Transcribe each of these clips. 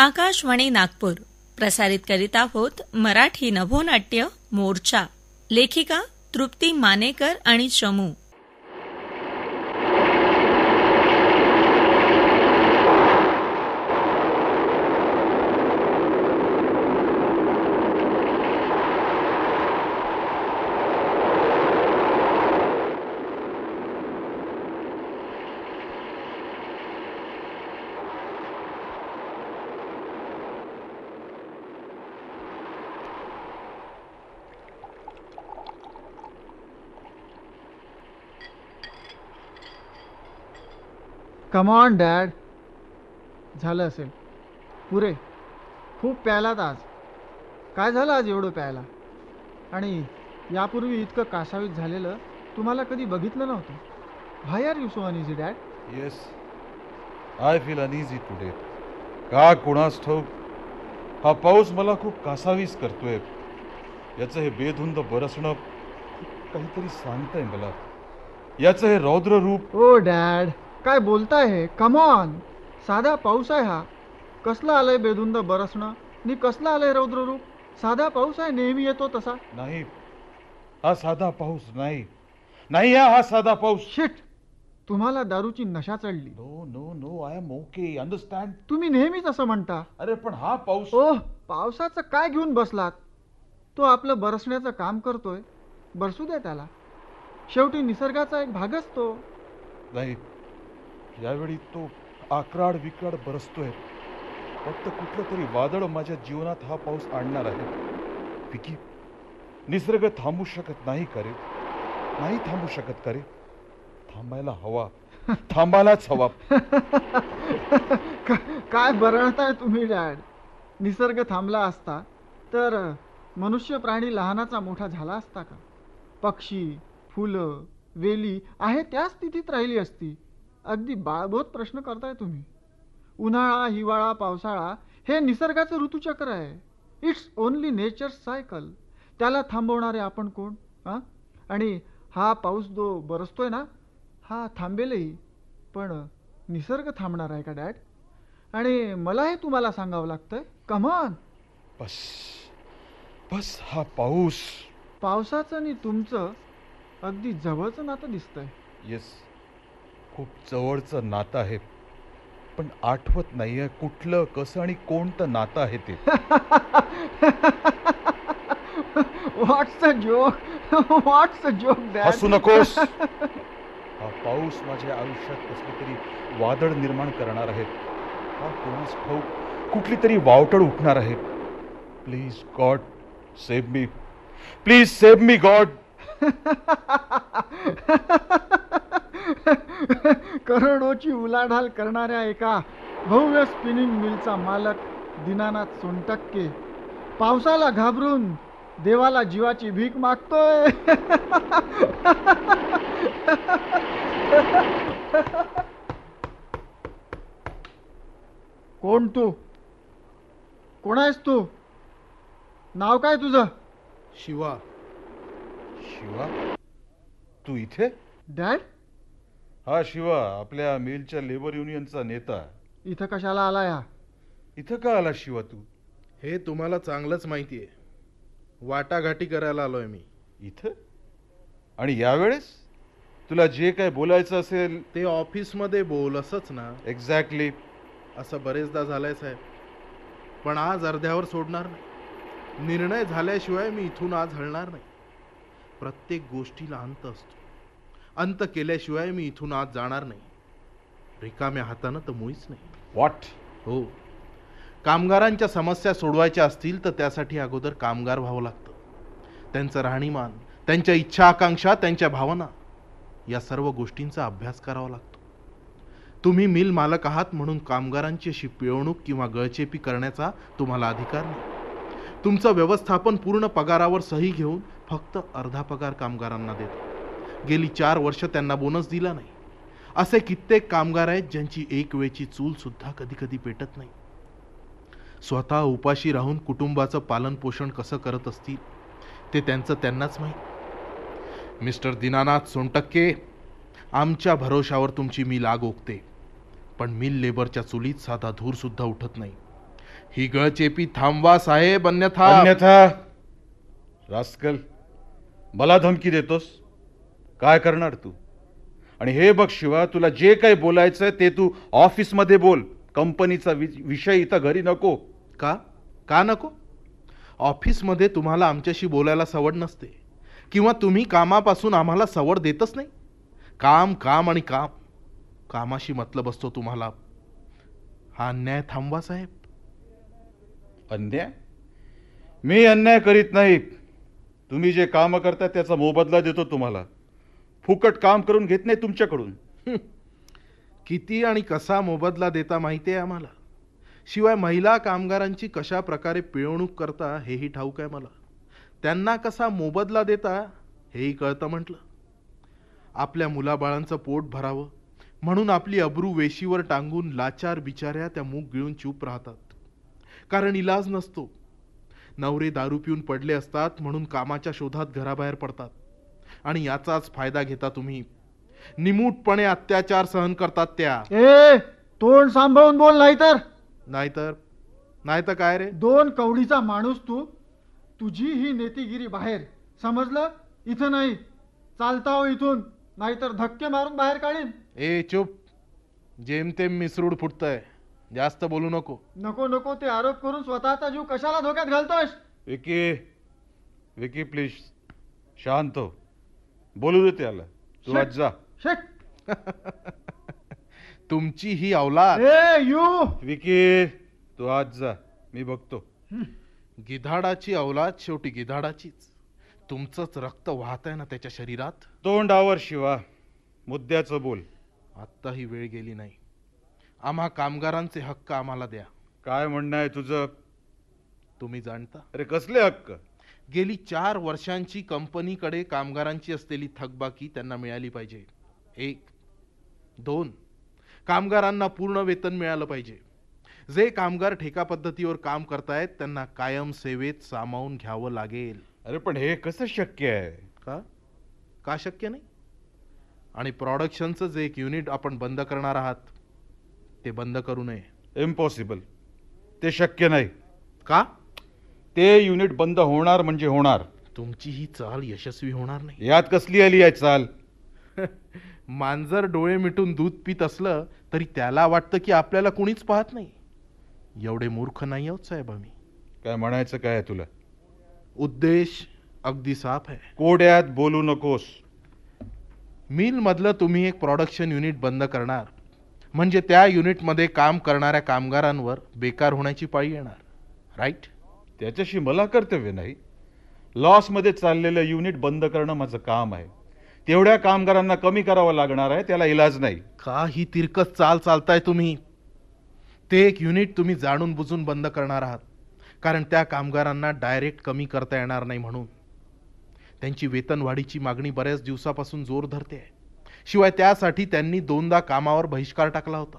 आकाशवाणी नागपूर प्रसारित करीत आहोत मराठी नभोनाट्य मोर्चा. लेखिका तृप्ती मानेकर आणि चमू. Come on dad. झालं असेल पुरे. खूप प्यायलात आज. काय झालं आज एवढं प्यायला? आणि यापूर्वी इतकं कासावीस झालेलं तुम्हाला कधी बघितलं नव्हतं. Why are you so uneasy dad? Yes, I feel uneasy today. का कुणास ठाऊक, हा पाऊस मला खूप कासावीस करतोय. याचं हे बेधुंद बरसणं काहीतरी सांगतंय मला. याचं हे रौद्र रूप. ओ डॅड, काय बोलताय हे? Come on. साधा पाऊस आहे हा. कसला आलंय बेधुंद बरसणं नि कसला आलंय रौद्र रूप? साधा पाऊस आहे, नेहमी येतो तसा. नाही, हा साधा पाऊस नाही. नाही हा साधा पाऊस. शिट, तुम्हाला दारूची नशा चढली. No no no, I am okay, understand. तुम्ही नेहमीच असं म्हणता. अरे पण हा पाऊस. ओह, पावसाचं काय घेऊन बसलात? तो आपलं बरसण्याचं काम करतोय, बरसू द्या त्याला. शेवटी निसर्गाचा एक भागच तो. नाही, यावेळी तो आक्राड विक्राड बरसतोय. फक्त कुठलं तरी वादळ माझ्या जीवनात हा पाऊस आणणार आहे. विकी, निसर्ग थांबू शकत नाही का रे? नाही थांबू शकत का रे? थांबायला हवा, थांबायलाच हवा. काय बरळताय तुम्ही डॅड? निसर्ग थांबला असता तर मनुष्य प्राणी लहानाचा मोठा झाला असता का? पक्षी, फुलं, वेली आहे त्या स्थितीत राहिली असती. अगदी बाळबोध प्रश्न करताय तुम्ही. उन्हाळा, हिवाळा, पावसाळा हे निसर्गाचं ऋतुचक्र आहे. It's only nature cycle. त्याला थांबवणारे आपण कोण? आणि हा पाऊस जो बरसतोय ना, हा थांबेलही, पण निसर्ग थांबणार आहे का डॅड? आणि मला हे तुम्हाला सांगावं लागतंय. Come on. बस बस, हा पाऊस. पावसाचं आणि तुमचं अगदी जवळचं नातं दिसतंय. येस, खूप जवळचं नातं आहे, पण आठवत नाहीये कुठलं, कसं आणि कोणतं नातं आहे ते. What's a joke, what's a joke dad. हसू नकोस. हा पाऊस माझ्या आयुष्यात कसली तरी वादळ निर्माण करणार आहे. हा कोणास ठाऊक कुठली तरी वावटळ उठणार आहे. Please God save me. Please save me God. करोडोची उलाढाल करणाऱ्या एका भव्य स्पिनिंग मिलचा मालक दीनानाथ सोनटक्के पावसाला घाबरून देवाला जीवाची भीक मागतोय. कोण तू? कोण आहेस तू? नाव काय तुझं? शिवा. शिवा, तू इथे? डॅड, हा शिवा, आपल्या मिलच्या लेबर युनियनचा नेता. इथं कशाला आला या? इथं का आला शिवा तू? हे तुम्हाला चांगलंच माहिती आहे. वाटाघाटी करायला आलोय मी इथं. आणि यावेळेस तुला जे काय बोलायचं असेल ते ऑफिसमध्ये बोल, असंच ना? एक्झॅक्टली. असं बरेचदा झालंय साहेब, पण आज अर्ध्यावर सोडणार नाही. निर्णय झाल्याशिवाय मी इथून आज हलणार नाही. प्रत्येक गोष्टीला अंत असतो. अंत केल्याशिवाय मी इथून आज जाणार नाही. रिकाम्या हातानं तर मुळीच नाही. व्हॉट? हो, कामगारांच्या समस्या सोडवायच्या असतील तर त्यासाठी अगोदर कामगार व्हावं लागतं. त्यांचं राहणीमान, त्यांच्या इच्छा आकांक्षा, त्यांच्या भावना, या सर्व गोष्टींचा अभ्यास करावा लागतो. तुम्ही मिल मालक आहात म्हणून कामगारांची अशी पिळवणूक किंवा गळचेपी करण्याचा तुम्हाला अधिकार नाही. तुमचं व्यवस्थापन पूर्ण पगारावर सही घेऊन फक्त अर्धा पगार कामगारांना देतो. गेली 4 वर्ष त्यांना बोनस दिला नाही. असे कित्येक कामगार आहेत ज्यांची एक वेळची चूल सुद्धा कधी कधी पेटत नाही. स्वतः उपाशी राहून कुटुंबाचं पालन पोषण कसं करत असतील ते त्यांचं त्यांनाच माहीत. मिस्टर दीनानाथ सोनटक्के, आमच्या भरोशावर तुमची मिल आग ओकते, पण मिल लेबरच्या चुलीत साधा धूर सुद्धा उठत नाही. ही गळचेपी थांबवा साहेब, अन्यथा अन्यथा रास्कल, मला धमकी देतोस? काय करणार तू? आणि हे बघ शिवा, तुला जे काही बोलायचंय ते तू ऑफिसमध्ये बोल. कंपनीचा विषय इथं घरी नको. का का नको? ऑफिसमध्ये तुम्हाला आमच्याशी बोलायला सवड नसते, किंवा तुम्ही कामापासून आम्हाला सवड देतच नाही. काम काम आणि काम, कामाशी मतलब असतो तुम्हाला. हा अन्याय थांबवा साहेब. अन्याय? मी अन्याय करीत नाही. तुम्ही जे काम करता त्याचा मोबदला देतो तुम्हाला. फुकट काम करून घेत नाही तुमच्याकडून. किती आणि कसा मोबदला देता माहिती आहे आम्हाला. शिवाय महिला कामगारांची कशा प्रकारे पिळवणूक करता हेही ठाऊक आहे मला. त्यांना कसा मोबदला देता हेही कळतं म्हटलं. आपल्या मुलाबाळांचं पोट भरावं म्हणून आपली अब्रू वेशीवर टांगून लाचार बिचाऱ्या त्या मूग गिळून चूप राहतात, कारण इलाज नसतो. नवरे दारू पिऊन पडले असतात म्हणून कामाच्या शोधात घराबाहेर पडतात, आणि याचाच फायदा घेता तुम्ही. निमूटपणे अत्याचार सहन करतात त्या. ए, तोंड सांभाळून बोल, नाहीतर नाहीतर काय रे? 2 कवडीचा माणूस तू. तुझी ही नेतीगिरी बाहेर, समजलं? इथं नाही. चालता हो इथून, नाहीतर धक्के मारून बाहेर काढीन. ए चुप, जेमतेम मिसरूड फुटतंय, जास्त बोलू नको. नको नको ते आरोप करून स्वतःचा जीव कशाला धोक्यात घालतोस? विकी, विकी प्लीज शांत हो. बोलू दे त्याला. तू आज जा. शेट. तुमची ही औलाद. ए यू. विकी, तू आज जा, मी बघतो. गिधाडाची औलाद शेवटी गिधाडाचीच. तुमचंच रक्त वाहत आहे ना त्याच्या शरीरात. तोंडावर शिवा, मुद्द्याचं बोल. आत्ता ही वेळ गेली नाही. आम्हा कामगारांचे हक्क आम्हाला द्या. काय म्हणणं आहे तुझं? तुम्ही जाणता, अरे कसले हक्क? गेली 4 वर्षांची कंपनीकडे कामगारांची असलेली थकबाकी त्यांना मिळाली पाहिजे. 1, 2, कामगारांना पूर्ण वेतन मिळालं पाहिजे. जे कामगार ठेका पद्धतीवर काम करतायत त्यांना कायम सेवेत सामावून घ्यावं लागेल. अरे पण हे कसं शक्य आहे? का शक्य नाही? आणि प्रोडक्शनचं जे एक युनिट आपण बंद करणार आहात ते बंद करू नये. इम्पॉसिबल. ते शक्य नाही. का? ते युनिट बंद होणार म्हणजे होणार. तुमची ही चाल यशस्वी होणार नाही. यात कसली आली आहे चाल? मांजर डोळे मिटून दूध पित असलं तरी त्याला वाटतं की आपल्याला कुणीच पाहत नाही. एवढे मूर्ख नाही आहोत साहेब आम्ही. काय म्हणायचं काय आहे तुला? उद्देश अगदी साफ आहे. कोड्यात बोलू नकोस. मिल मधलं तुम्ही एक प्रोडक्शन युनिट बंद करणार म्हणजे त्या युनिटमध्ये काम करणाऱ्या कामगारांवर बेकार होण्याची पाळी येणार. राईट? त्याच्याशी मला कर्तव्य नाही. लॉसमध्ये चाललेलं युनिट बंद करणं माझं काम आहे. तेवढ्या कामगारांना कमी करावं लागणार आहे, त्याला इलाज नाही. का ही तिरकस चाल चालताय तुम्ही? ते एक युनिट तुम्ही जाणून बुजून बंद करणार आहात, कारण त्या कामगारांना डायरेक्ट कमी करता येणार नाही म्हणून. त्यांची वेतनवाढीची मागणी बऱ्याच दिवसापासून जोर धरते आहे. शिवाय त्यासाठी त्यांनी 2दा कामावर बहिष्कार टाकला होता.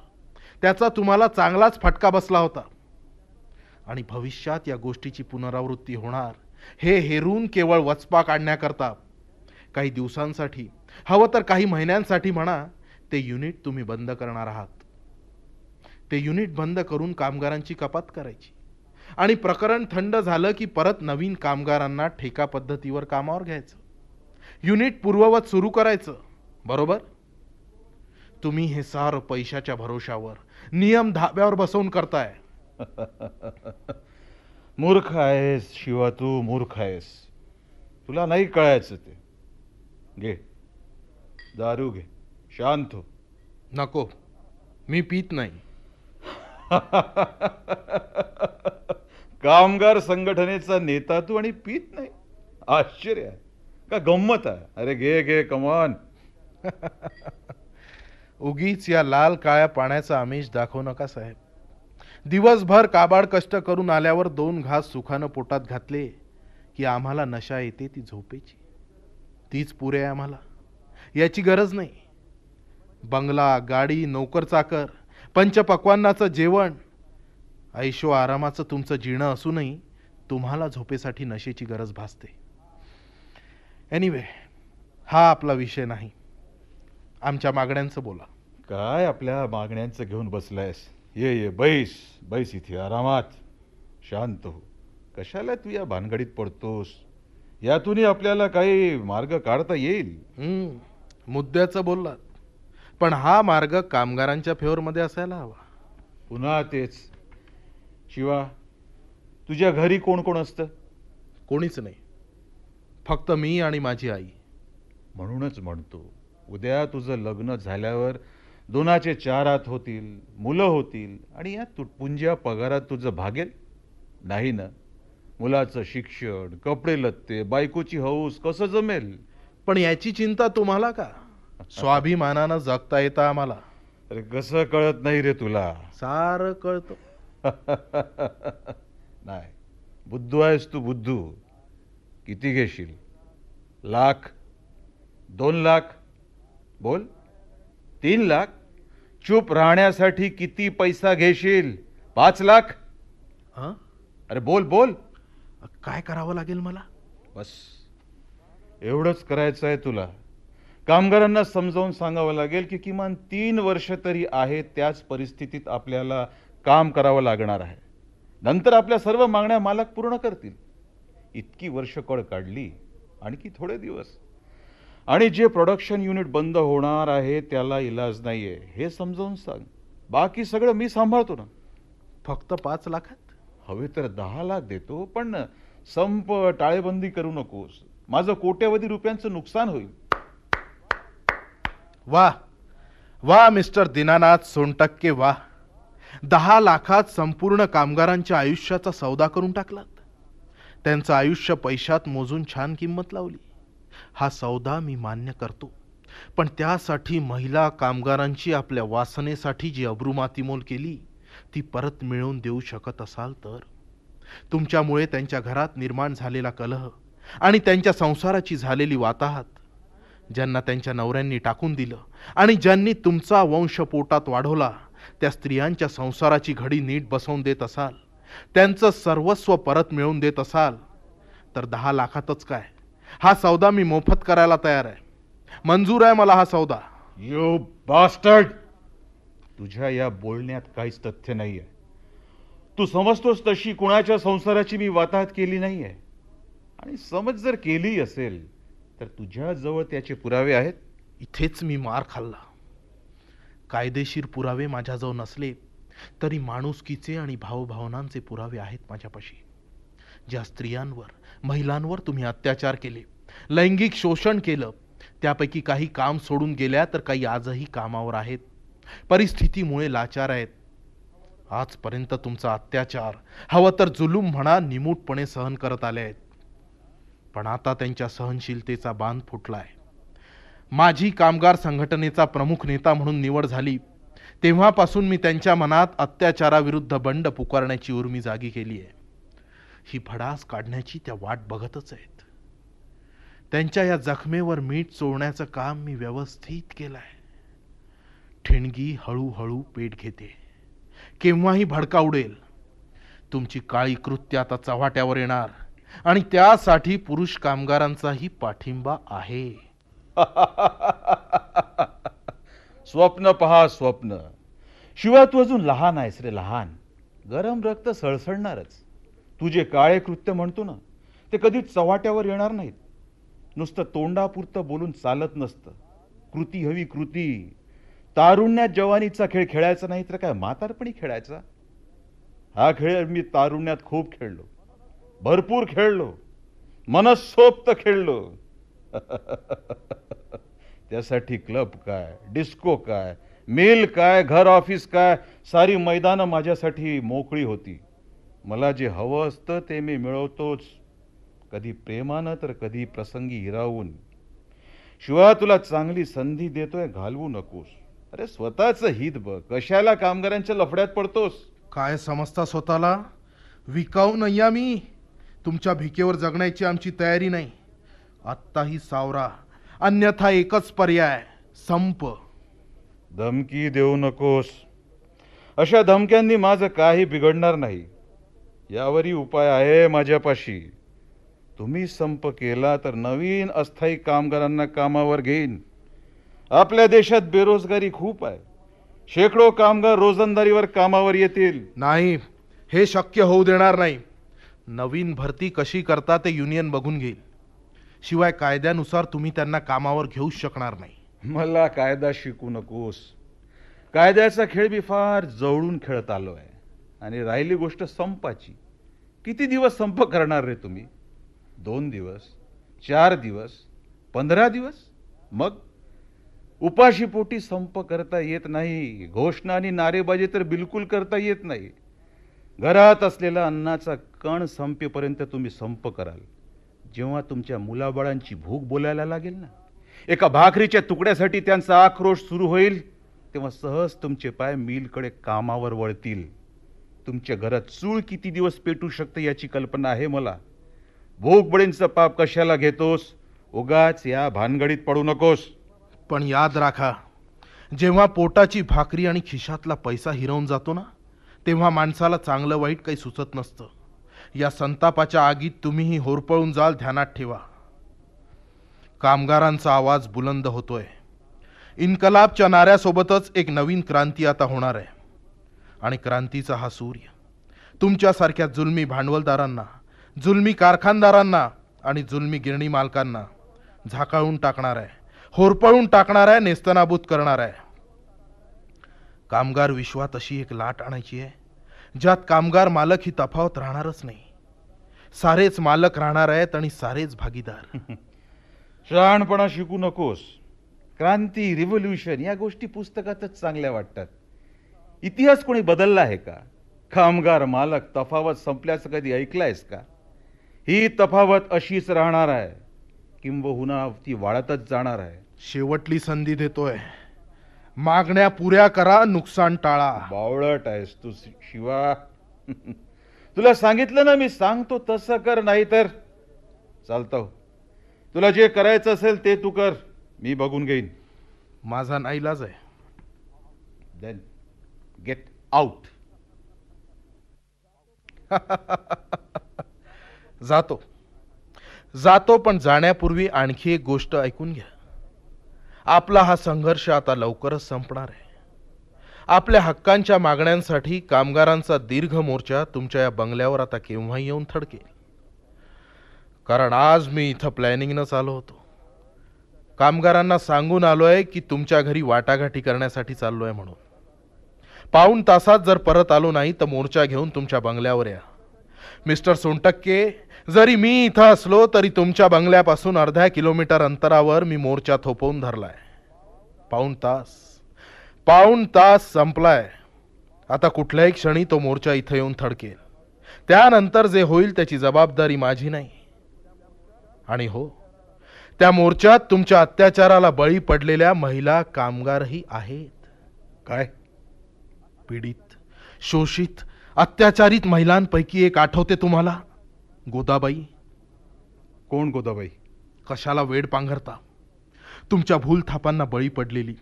त्याचा तुम्हाला चांगलाच फटका बसला होता. आणि भविष्यात या गोष्टीची पुनरावृत्ती होणार हे हेरून केवळ वचपा काढण्याकरता काही दिवसांसाठी, हवं तर काही महिन्यांसाठी म्हणा, ते युनिट तुम्ही बंद करणार आहात. ते युनिट बंद करून कामगारांची कपात करायची आणि प्रकरण थंड झालं की परत नवीन कामगारांना ठेका पद्धतीवर कामावर घ्यायचं. युनिट पूर्ववत सुरू करायचं. बरोबर? तुम्ही हे सारं पैशाच्या भरोशावर, नियम धाब्यावर बसवून करताय. मूर्ख आहेस शिवा, तू मूर्ख आहेस. तुला नाही कळायचं ते. घे दारू, घे, शांत हो. नको, मी पित नाही. कामगार संघटनेचा नेता तू आणि पीत नाही? आश्चर्य आहे का गंमत आहे? अरे घे घे, कमॉन. उगीच या लाल काळ्या पाण्याचा आमिष दाखवू नका साहेब. दिवसभर काबाड कष्ट करून आल्यावर 2 घास सुखानं पोटात घातले की आम्हाला नशा येते ती झोपेची. तीच पुरे आहे आम्हाला. याची गरज नाही. बंगला, गाडी, नोकर चाकर, पंचपक्वान्नाचं जेवण, ऐशो आरामाचं तुमचं जीणं असूनही तुम्हाला झोपेसाठी नशेची गरज भासते. एनिवे, हा आपला विषय नाही. आमच्या मागण्यांचं बोला. काय आपल्या मागण्यांचं घेऊन बसलायस? ये ये बैस बैस इथे आरामात, शांत हो. कशाला तू या भानगडीत पडतोस? यातूनही आपल्याला काही मार्ग काढता येईल. मुद्द्याचं बोललात, पण हा मार्ग कामगारांच्या फेवरमध्ये असायला हवा. पुन्हा तेच. शिवा, तुझ्या घरी कोण कोण असतं? कोणीच नाही, फक्त मी आणि माझी आई. म्हणूनच म्हणतो, उद्या तुझं लग्न झाल्यावर 2चे 4 हात होतील, मुलं होतील, आणि या तुटपुंज्या पगारात तुझं भागेल नाही ना? मुलाचं शिक्षण, कपडे लत्ते, बायकोची हौस कसं जमेल? पण याची चिंता तुम्हाला का? स्वाभिमानानं जगता येतं आम्हाला. अरे कसं कळत नाही रे तुला? सारं कळतं. नाही, बुद्धू आहेस तू, बुद्धू. किती घेशील? 1,00,000? 2,00,000? बोल. 3,00,000? चूप राहण्यासाठी किती पैसा घेशील? 5,00,000? हं? अरे बोल बोल. काय करावं लागेल मला? बस एवढंच करायचं आहे तुला. कामगारांना समजावून सांगावं लागेल की किमान 3 वर्ष तरी आहे त्याच परिस्थितीत आपल्याला काम करावं लागणार आहे. नंतर आपल्या सर्व मागण्या मालक पूर्ण करतील. इतकी वर्ष कळ काढली, आणखी थोडे दिवस, आणि जे प्रोडक्शन युनिट बंद होणार आहे त्याला इलाज नाहीये हे समजावून सांग. बाकी सगळं मी सांभाळतो ना. फक्त 5 लाखात? हवे तर 10,00,000 देतो, पण संप टाळेबंदी करू नकोस. माझं कोट्यवधी रुपयांचं नुकसान होईल. वाह वाह मिस्टर दीनानाथ सोनटक्के, वाह. 10 लाखात संपूर्ण कामगारांच्या आयुष्याचा सौदा करून टाकलात. त्यांचं आयुष्य पैशात मोजून छान किंमत लावली. हा सौदा मी मान्य करतो, पण त्यासाठी महिला कामगारांची आपल्या वासनेसाठी जी अब्रुमातीमोल केली ती परत मिळवून देऊ शकत असाल तर. तुमच्यामुळे त्यांच्या घरात निर्माण झालेला कलह आणि त्यांच्या संसाराची झालेली वाताहत, ज्यांना त्यांच्या नवऱ्यांनी टाकून दिलं आणि ज्यांनी तुमचा वंश पोटात वाढवला, त्या स्त्रियांच्या संसाराची घडी नीट बसवून देत असाल, त्यांचं सर्वस्व परत मिळवून देत असाल तर 10 लाखातच काय, हा सौदा मी मोफत करायला तयार आहे. मंजूर आहे मला हा सौदा. You bastard. तुझ्या या बोलण्यात काहीच तथ्य नाहीये. तू समजतोस तशी कुणाच्या संसाराची मी वाताहत केली नाहीये, आणि समज जर केली असेल तर तुझ्या जवळ त्याचे पुरावे आहेत. इथेच मी मार खाल्ला. कायदेशीर पुरावे माझ्याजवळ नसले तरी माणुसकीचे आणि भावभावनांचे पुरावे आहेत माझ्यापाशी. ज्या स्त्रियांवर, महिलांवर तुम्ही अत्याचार केले, लैंगिक शोषण केलं, त्यापैकी काही काम सोडून गेल्या तर काही आजही कामावर आहेत, परिस्थितीमुळे लाचार आहेत. आजपर्यंत तुमचा अत्याचार, हवं तर जुलूम म्हणा, निमूटपणे सहन करत आले आहेत. पण आता त्यांच्या सहनशीलतेचा बांध फुटलाय. माझी कामगार संघटनेचा प्रमुख नेता म्हणून निवड झाली तेव्हापासून मी त्यांच्या मनात अत्याचाराविरुद्ध बंड पुकारण्याची उर्मी जागी केली आहे. ही भडास काढण्याची त्या वाट बघतच आहेत. त्यांच्या या जखमेवर मीठ चोळण्याचं काम मी व्यवस्थित केलंय. ठिणगी हळूहळू पेट घेते, केव्हाही भडका उडेल. तुमची काळी कृत्य आता चव्हाट्यावर येणार, आणि त्यासाठी पुरुष कामगारांचाही पाठिंबा आहे. स्वप्न पहा, स्वप्न. शिवाय तू अजून लहान आहेस रे, लहान. गरम रक्त सळसळणारच. तू जे काळे कृत्य म्हणतो ना, ते कधीच चव्हाट्यावर येणार नाहीत. नुसतं तोंडापुरतं बोलून चालत नसतं. कृती हवी, कृती. तारुण्यात जवानीचा खेळ खेळायचा नाही तर काय म्हातारपणी खेळायचा? हा खेळ मी तारुण्यात खूप खेळलो, भरपूर खेळलो, मनसोक्त खेळलो. त्यासाठी क्लब काय, डिस्को काय, मिल काय, घर ऑफिस काय, सारी मैदानं माझ्यासाठी मोकळी होती. मला जे हवं असतं ते मी मिळवतोच, कधी प्रेमानं तर कधी प्रसंगी हिरावून. शिवाय तुला चांगली संधी देतोय, घालवू नकोस. अरे स्वतःचं हित बघ, कशाला कामगारांच्या लफड्यात पडतोस? काय समजता स्वतःला? विकाऊ नाही आम्ही. तुमच्या भिकेवर जगण्याची आमची तयारी नाही. आत्ताही सावरा, अन्यथा एकच पर्याय, संप. धमकी देऊ नकोस. अशा धमक्यांनी माझं काही बिघडणार नाही. यावरही उपाय आहे माझ्यापाशी. तुम्ही संप केला तर नवीन अस्थायी कामगारांना कामावर घेईन. आपल्या देशात बेरोजगारी खूप आहे. शेकडो कामगार रोजंदारीवर कामावर येतील. नाही, हे शक्य होऊ देणार नाही. नवीन भरती कशी करता ते युनियन बघून घेईल. शिवाय कायद्यानुसार तुम्ही त्यांना कामावर घेऊच शकणार नाही. मला कायदा शिकू नकोस. कायद्याचा खेळ मी फार जवळून खेळत आलो आहे. आणि राहिली गोष्ट संपाची. किती दिवस संप करणार रे तुम्ही? 2 दिवस, 4 दिवस, 15 दिवस? मग उपाशीपोटी संप करता येत नाही. घोषणा आणि नारेबाजी तर बिलकुल करता येत नाही. घरात असलेला अन्नाचा कण संपेपर्यंत तुम्ही संप कराल. जेव्हा तुमच्या मुलाबाळांची भूक बोलायला लागेल ना, एका भाकरीच्या तुकड्यासाठी त्यांचा आक्रोश सुरू होईल, तेव्हा सहज तुमचे पाय मिलकडे कामावर वळतील. तुमच्या घरात चूळ किती दिवस पेटू शकते याची कल्पना आहे मला. भोगबळींचं पाप कशाला घेतोस? उगाच या भानगडीत पडू नकोस. पण याद राखा, जेव्हा पोटाची भाकरी आणि खिशातला पैसा हिरावून जातो ना, तेव्हा माणसाला चांगलं वाईट काही सुचत नसतं. या संतापाच्या आगीत तुम्हीही होरपळून जाल, ध्यानात ठेवा. कामगारांचा आवाज बुलंद होतोय. इन्कलाबच्या नाऱ्यासोबतच एक नवीन क्रांती आता होणार आहे. आणि क्रांतीचा हा सूर्य तुमच्यासारख्या जुलमी भांडवलदारांना, जुलमी कारखानदारांना आणि जुलमी गिरणी मालकांना झाकाळून टाकणार आहे, होरपळून टाकणार आहे, नेस्तनाबूत करणार आहे. कामगार विश्वात अशी एक लाट आणायची आहे ज्यात कामगार मालक ही तफावत राहणारच नाही. सारेच मालक राहणार आहेत आणि सारेच भागीदार. शहाणपणा शिकू नकोस. क्रांती, रिव्होल्यूशन या गोष्टी पुस्तकातच चांगल्या वाटतात. इतिहास कोणी बदलला आहे का? कामगार मालक तफावत संपल्याचं कधी ऐकलंयस का? ही तफावत अशीच राहणार आहे, किंबहुना ती वाढतच जाणार आहे. शेवटली संधी देतोय. मागण्या पुऱ्या करा, नुकसान टाळा. बावळट आहेस तू शिवा. तुला सांगितलं ना, मी सांगतो तसं कर, नाही तर चालतं. तुला जे करायचं असेल ते तू कर, मी बघून घेईन. माझा नाईलाज आहे. Then get out. जातो, पण जाण्यापूर्वी आणखी एक गोष्ट ऐकून घ्या. आपला हा संघर्ष आता लवकरच संपणार आहे. आपल्या हक्कांच्या मागण्यांसाठी कामगारांचा दीर्घ मोर्चा तुमच्या या बंगल्यावर आता केव्हाही येऊन थडकेल. कारण आज मी इथं प्लॅनिंगनंच आलो होतो. कामगारांना सांगून आलोय की तुमच्या घरी वाटाघाटी करण्यासाठी चाललोय म्हणून. पाऊण तासात जर परत आलो नाही तर मोर्चा घेऊन तुमच्या बंगल्यावर या. मिस्टर सोनटक्के, जरी मी इथं असलो तरी तुमच्या बंगल्यापासून अर्ध्या किलोमीटर अंतरावर मी मोर्चा थोपवून धरलाय. पाऊण तास संपलाय. आता कुठल्याही क्षणी तो मोर्चा इथं येऊन थडकेल. त्यानंतर जे होईल त्याची जबाबदारी माझी नाही. आणि हो, त्या मोर्चात तुमच्या अत्याचाराला बळी पडलेल्या महिला कामगारही आहेत. काय? पीडित, शोषित, अत्याचारित महिलांपैकी एक आठवते तुम्हाला? गोदाबाई. कोण गोदाबाई? कशाला वेड पांघरता? तुमच्या भूलथापांना बळी पडलेली,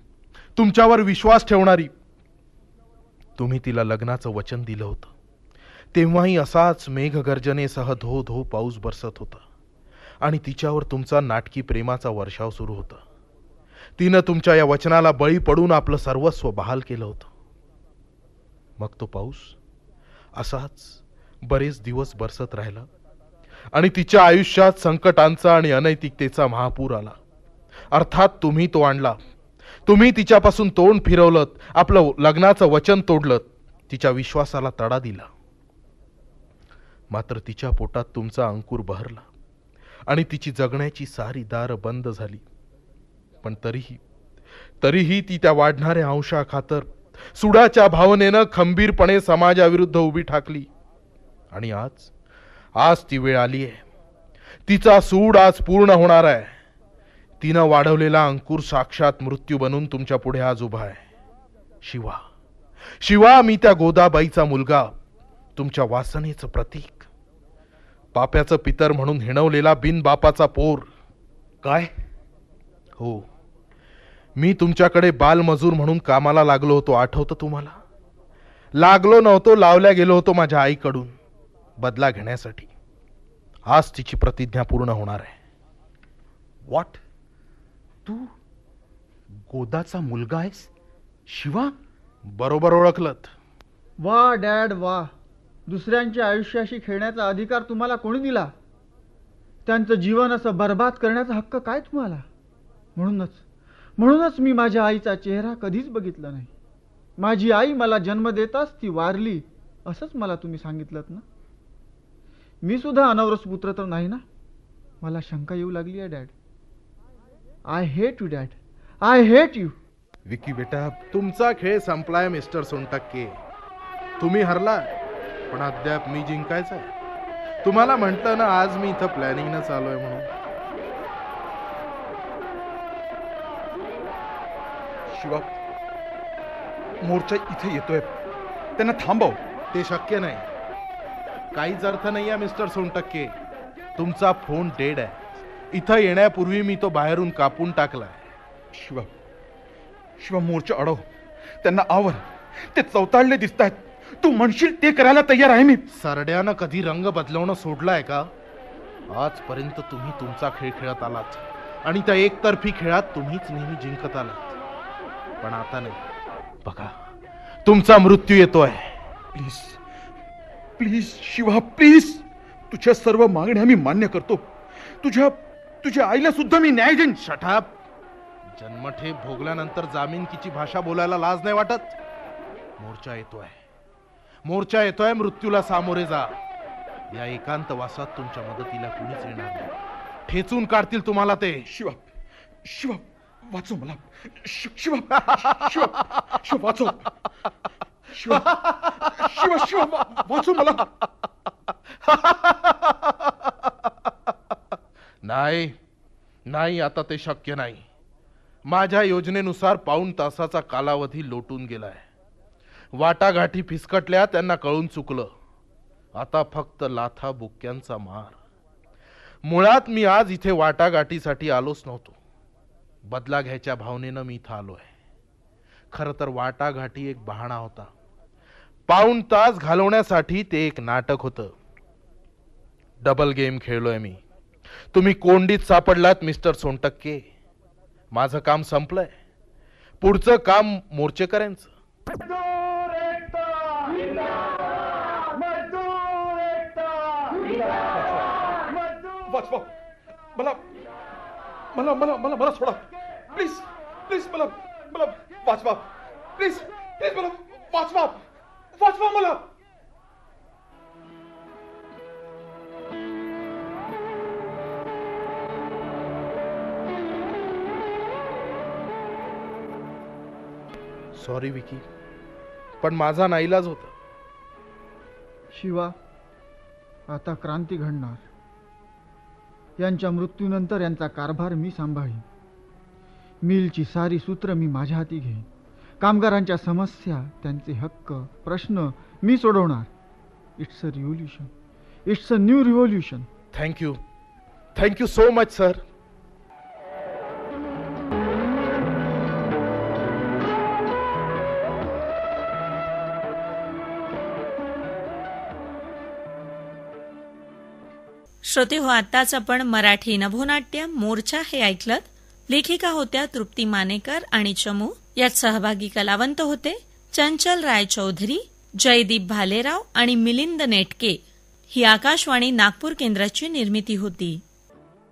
तुमच्यावर विश्वास ठेवणारी. तुम्ही तिला लग्नाचं वचन दिलं होतं. तेव्हाही असाच मेघगर्जनेसह धो धो पाऊस बरसत होता आणि तिच्यावर तुमचा नाटकी प्रेमाचा वर्षाव सुरू होता. तिनं तुमच्या या वचनाला बळी पडून आपलं सर्वस्व बहाल केलं होतं. मग तो पाऊस असाच बरेच दिवस बरसत राहिला आणि तिच्या आयुष्यात संकटांचा आणि अनैतिकतेचा महापूर आला. अर्थात तुम्ही तो आणला. तुम्ही तिच्यापासून तोंड फिरवलं, आपलं लग्नाचं वचन तोडलं, तिच्या विश्वासाला तडा दिला. मात्र तिच्या पोटात तुमचा अंकुर बहरला आणि तिची जगण्याची सारी दारं बंद झाली. पण तरीही ती त्या वाढणाऱ्या अंशाखातर सुडाच्या भावनेनं खंबीरपणे समाजाविरुद्ध उभी ठाकली. आणि आज ती वेळ आली आहे. तिचा सूड आज पूर्ण होणार आहे. तिनं वाढवलेला अंकुर साक्षात मृत्यू बनून तुमच्या पुढे आज उभा आहे. शिवा, मी त्या गोदाबाईचा मुलगा, तुमच्या वासनेचं प्रतीक, पाप्याचं पितर म्हणून हिणवलेला बिनबापाचा पोर. काय? हो, मी तुमच्याकडे बालमजूर म्हणून कामाला लागलो होतो, आठवतं तुम्हाला? लागलो नव्हतो, लावल्या गेलो होतो माझ्या आईकडून बदला घेण्यासाठी. आज तिची प्रतिज्ञा पूर्ण होणार आहे. व्हॉट? तू गोदाचा मुलगा आहेस? शिवा, बरोबर ओळखलत. वा डॅड वा. दुसऱ्यांच्या आयुष्याशी खेळण्याचा अधिकार तुम्हाला कोणी दिला? त्यांचं जीवन असं बर्बाद करण्याचा हक्क काय तुम्हाला? म्हणूनच मी माझ्या आईचा चेहरा कधीच बघितला नाही. माझी आई मला जन्म देताच ती वारली असंच मला तुम्ही सांगितलं ना. मी सुद्धा अनवरस पुत्र तर नाही ना. मला शंका येऊ लागली आहे dad. I hate you dad. I hate you. Vicky बेटा, तुमचा खेळ संपलाय मिस्टर सोनटक्के. तुम्ही हरला, पण अद्याप मी जिंकायचंय. तुम्हाला म्हटलं ना आज मी इथं प्लॅनिंगनं चालू आहे म्हणून. शिवा, मोर्चा इथे येतोय, त्यांना थांबव. ते शक्य नाही. काहीच अर्थ नाही आहे मिस्टर सोनटक्के. तुमचा फोन डेड आहे. इथं येण्यापूर्वी मी तो बाहेरून कापून टाकलाय. शिवा, मोर्चा अडव, त्यांना आवर. ते चवताळले दिसतायत. तू म्हणशील ते करायला तयार आहे मी. सरड्यानं कधी रंग बदलवणं सोडलाय का? आजपर्यंत तुम्ही तुमचा खेळ खेळत आलात आणि त्या एकतर्फी खेळात तुम्हीच नेहमी जिंकत आलात. पण आता नाही. बघा, तुमचा मृत्यू येतोय. Please Shiva, please. तुझ्या सर्व मागण्या मी मान्य करतो. तुझ्या आईला सुद्धा मी न्याय देईन. शटाप. जन्मठेप भोगल्यानंतर जामीनकीची भाषा बोलायला लाज नाही वाटत? मोर्चा येतोय. मृत्यूला सामोरे जा. या एकांतवासात तुमच्या मदतीला कुणीच येणार नाही. ठेचून काढतील तुम्हाला ते. शिवा, वाचव मला. शिवा, वाचव. शिवा, वाचव मला. नाही, आता ते शक्य नाही. माझ्या योजनेनुसार पाऊण तासाचा कालावधी लोटून गेलाय. वाटाघाटी फिसकटल्या, त्यांना कळून चुकलं. आता फक्त लाथा बुक्क्यांचा मार. मुळात मी आज इथे वाटाघाटीसाठी आलोच नव्हतो. बदला घ्यायच्या भावनेनं मी इथं आलोय. खरं तर वाटाघाटी एक बहाणा होता. पाऊण तास घालवण्यासाठी ते एक नाटक होतं. डबल गेम खेळलोय मी. तुम्ही कोंडीत सापडलात मिस्टर सोनटक्के. माझं काम संपलंय. पुढचं काम मोर्चेकऱ्यांचं. वाचवा मला सोडा. प्लीज मला वाचवा. प्लीज मला वाचवा मला. सॉरी विकी, पण माझा नाईलाज होता. शिवा, आता क्रांती घडणार. यांच्या मृत्यूनंतर यांचा कारभार मी सांभाळीन. मिलची सारी सूत्र मी माझ्या हाती घेईन. कामगारांच्या समस्या, त्यांचे हक्क, प्रश्न मी सोडवणार. It's a revolution. It's a new revolution. Thank you so much sir. श्रोते हो, आत्ताच आपण मराठी नभोनाट्य मोर्चा हे ऐकलत. लेखिका होत्या तृप्ती मानेकर आणि चमू. यात सहभागी कलावंत होते चंचल राय चौधरी, जयदीप भालेराव आणि मिलिंद नेटके. ही आकाशवाणी नागपूर केंद्राची निर्मिती होती.